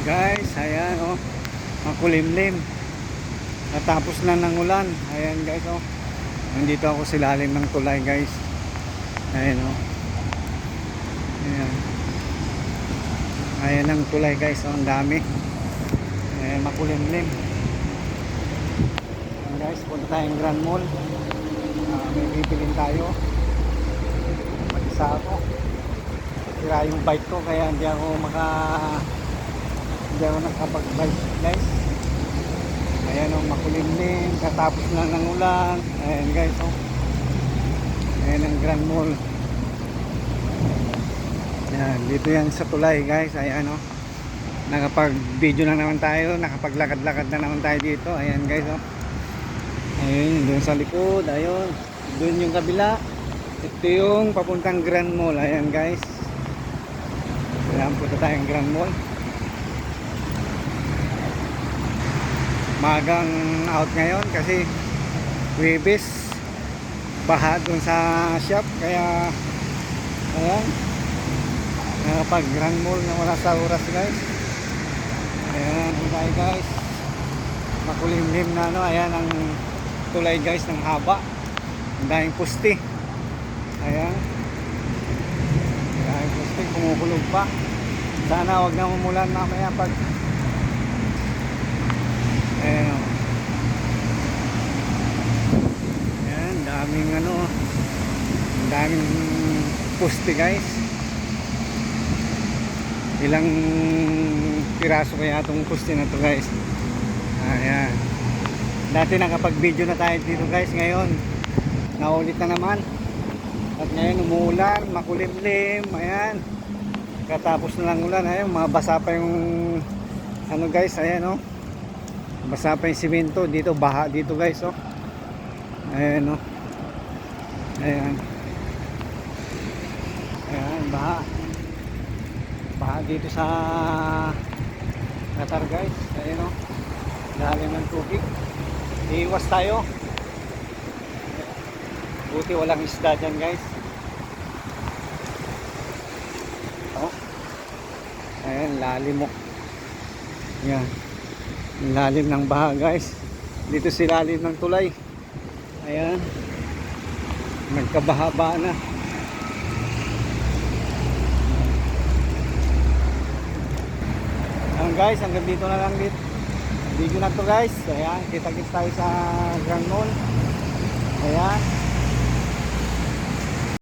Guys, ayan oh, makulimlim. Natapos na ng ulan. Ayan guys oh. Nandito ako sa ilalim ng tulay guys. Ayan oh. Ayan. Ayan ang tulay guys oh, ang dami. Ayan, makulimlim. Ayan guys, punta tayong Grand Mall. May bibilin tayo. Mag-isa ako. Sira yung bike ko kaya hindi ako nakapag-bike guys. Ayan o, makulimlim, katapos lang ng ulan. Ayan guys o. Ayan ang Grand Mall. Ayan, dito yan sa tulay guys. Ayan o, nakapag-video na naman tayo, nakapaglakad-lakad na naman tayo dito. Ayan guys o. Ayan, doon sa likod. Ayun, doon yung kabila. Ito yung papuntang Grand Mall. Ayan guys. Ayan, punta tayong Grand Mall. Magang out ngayon kasi Huwebes, baha dun sa shop, kaya ayan, nakapag Grand Mall na wala sa oras guys. Ayan guys, makulimlim na ano. Ayan ang tulay guys, ng haba, ang daming puste. Ayan, daming puste, kumukulog pa. Sana wag na umulan mamaya pag ayan o. Ayan, daming ano, daming poste guys. Ilang piraso kaya itong poste na to guys. Ayan, dati nakapag video na tayo dito guys. Ngayon naulit na naman. At ngayon umuulan, makulimlim. Ayan, katapos na lang ulan. Ayan, mabasa pa yung ano guys. Ayan o, basa pa yung simento dito, baha dito guys oh. Ayan oh. Ayan. Ayan, baha dito sa Qatar guys. Ayan oh, lalim ng tubig. Iiwas tayo, buti walang isda dyan guys oh. Ayan, lalim mo. Ayan, lalim ng baha guys dito sa ilalim ng tulay. Ayan, nagkabaha-baha na. Ayan guys, hanggang dito na lang dito video na to guys. Ayan, kita-kits tayo sa Grand Mall. Ayan.